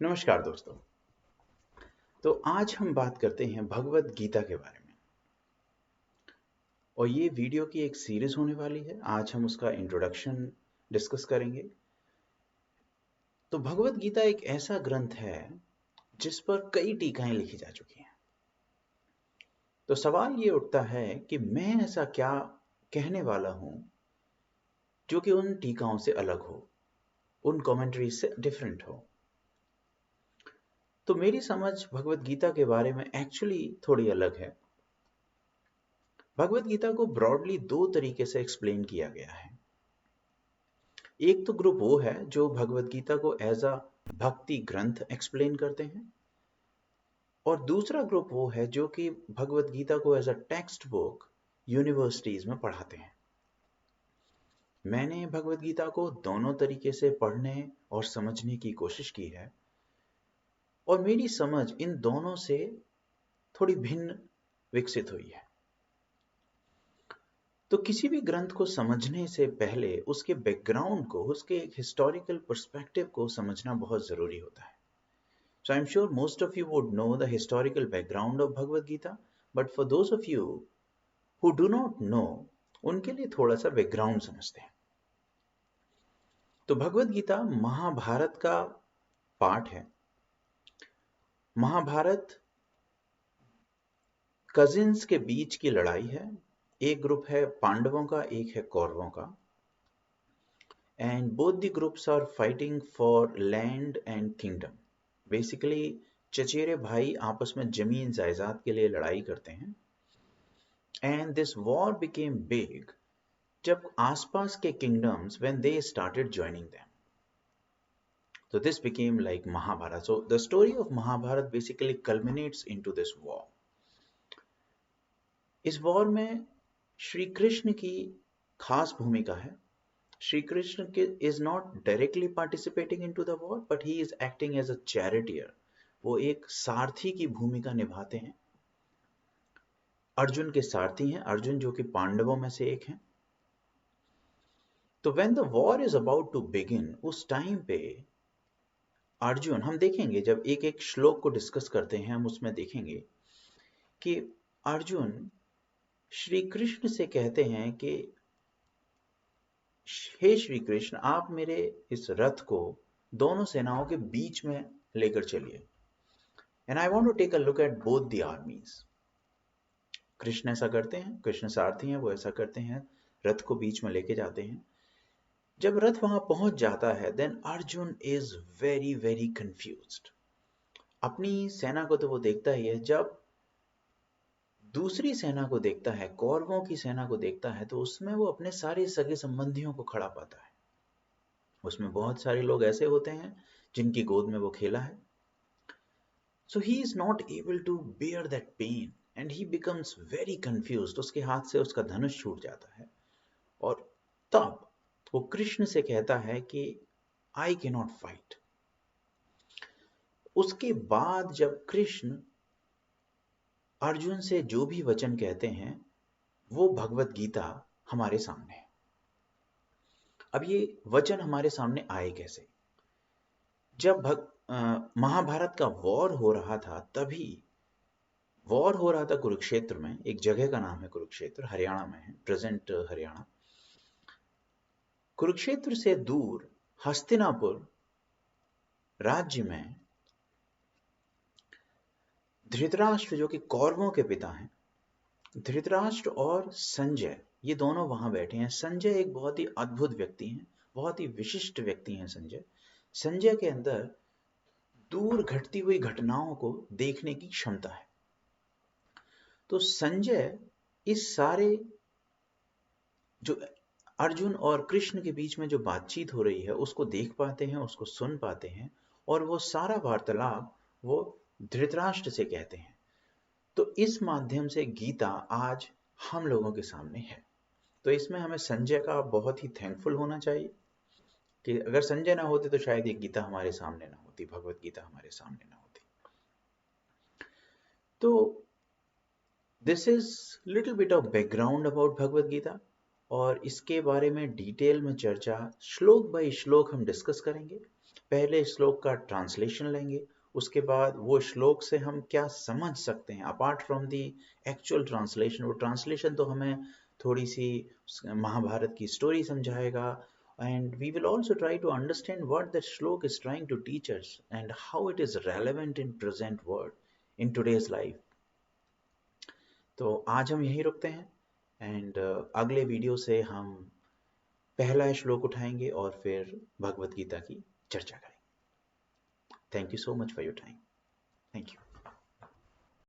नमस्कार दोस्तों। तो आज हम बात करते हैं भगवत गीता के बारे में और ये वीडियो की एक सीरीज होने वाली है। आज हम उसका इंट्रोडक्शन डिस्कस करेंगे। तो भगवत गीता एक ऐसा ग्रंथ है जिस पर कई टीकाएं लिखी जा चुकी हैं। तो सवाल ये उठता है कि मैं ऐसा क्या कहने वाला हूं जो कि उन टीकाओं से अलग हो, उन कमेंट्री से डिफरेंट हो। तो मेरी समझ भगवत गीता के बारे में एक्चुअली थोड़ी अलग है। भगवत गीता को ब्रॉडली दो तरीके से एक्सप्लेन किया गया है। एक तो ग्रुप वो है जो भगवत गीता को एज अ भक्ति ग्रंथ एक्सप्लेन करते हैं, और दूसरा ग्रुप वो है जो कि भगवत गीता को as a text book universities में पढ़ाते हैं। मैंने भगवत गीता को दोनों तरीके से पढ़ने और समझने की कोशिश की है, और मेरी समझ इन दोनों से थोड़ी भिन्न विकसित हुई है। तो किसी भी ग्रंथ को समझने से पहले उसके बैकग्राउंड को, उसके एक हिस्टोरिकल पर्सपेक्टिव को समझना बहुत जरूरी होता है। So I'm sure most of you would know the historical background of Bhagavad Gita, but for those of you who do not know, उनके लिए थोड़ा सा बैकग्राउंड समझते हैं। तो भगवद गीता महाभारत का पार्ट है। महाभारत कजिन्स के बीच की लड़ाई है। एक ग्रुप है पांडवों का, एक है कौरवों का, and both the groups are fighting for land and kingdom. Basically चचेरे भाई आपस में जमीन जायदाद के लिए लड़ाई करते हैं। And this war became big जब आसपास के kingdoms when they started joining them, so this became like Mahabharata. So the story of Mahabharata basically culminates into this war. इस वॉर में श्री कृष्ण की खास भूमिका है। Shri Krishna is not directly participating into the war, but he is acting as a charioteer. वो एक सारथी की भूमिका निभाते हैं। अर्जुन के सारथी हैं, अर्जुन जो कि पांडवों में से एक हैं। तो when the war is about to begin, उस टाइम पे अर्जुन, हम देखेंगे जब एक एक श्लोक को डिस्कस करते हैं, हम उसमें देखेंगे कि अर्जुन श्री कृष्ण से कहते हैं कि हे श्री कृष्ण, आप मेरे इस रथ को दोनों सेनाओं के बीच में लेकर चलिए, and I want to take a look at both the armies. Krishna ऐसा करते हैं, कृष्ण सारथी हैं, वो ऐसा करते हैं, रथ को बीच में लेके जाते हैं। जब रथ वहां पहुंच जाता है, then Arjun is very very confused. अपनी सेना को तो वो देखता ही है, जब दूसरी सेना को देखता है, कौरवों की सेना को देखता है, तो उसमें वो अपने सारे सगे संबंधियों को खड़ा पाता है। उसमें बहुत सारे लोग ऐसे होते हैं जिनकी गोद में वो खेला है। So he is not able to bear that pain and he becomes very confused. उसके हाथ से उसका धनुष छूट जाता है, और तब वो कृष्ण से कहता है कि आई कैन नॉट फाइट। उसके बाद जब कृष्ण अर्जुन से जो भी वचन कहते हैं, वो भगवत गीता हमारे सामने है। अब ये वचन हमारे सामने आए कैसे? जब महाभारत का वॉर हो रहा था, तभी वॉर हो रहा था कुरुक्षेत्र में। एक जगह का नाम है कुरुक्षेत्र, हरियाणा में है, प्रेजेंट हरियाणा। कुरुक्षेत्र से दूर हस्तिनापुर राज्य में धृतराष्ट्र, जो कि कौरवों के पिता हैं, धृतराष्ट्र और संजय, ये दोनों वहां बैठे हैं। संजय एक बहुत ही अद्भुत व्यक्ति हैं, बहुत ही विशिष्ट व्यक्ति हैं संजय। संजय के अंदर दूर घटती हुई घटनाओं को देखने की क्षमता है। तो संजय इस सारे जो अर्जुन और कृष्ण के बीच में जो बातचीत हो रही है उसको देख पाते हैं, उसको सुन पाते हैं, और वो सारा वार्तालाप वो धृतराष्ट्र से कहते हैं। तो इस माध्यम से गीता आज हम लोगों के सामने है। तो इसमें हमें संजय का बहुत ही थैंकफुल होना चाहिए कि अगर संजय ना होते तो शायद ये गीता हमारे सामने ना होती, भगवत गीता हमारे सामने ना होती। तो this is little bit of background about Bhagavad Gita, और इसके बारे में डिटेल में चर्चा श्लोक बाय श्लोक हम डिस्कस करेंगे। पहले श्लोक का ट्रांसलेशन लेंगे, उसके बाद वो श्लोक से हम क्या समझ सकते हैं apart from the actual translation. वो ट्रांसलेशन तो हमें थोड़ी सी महाभारत की story समझाएगा, and we will also try to understand what the shlok is trying to teach us and how it is relevant in present world, in today's life. तो आज हम यहीं रुकते हैं एंड अगले वीडियो से हम पहला श्लोक उठाएंगे और फिर भगवत गीता की चर्चा करेंगे। Thank you so much for your time. Thank you.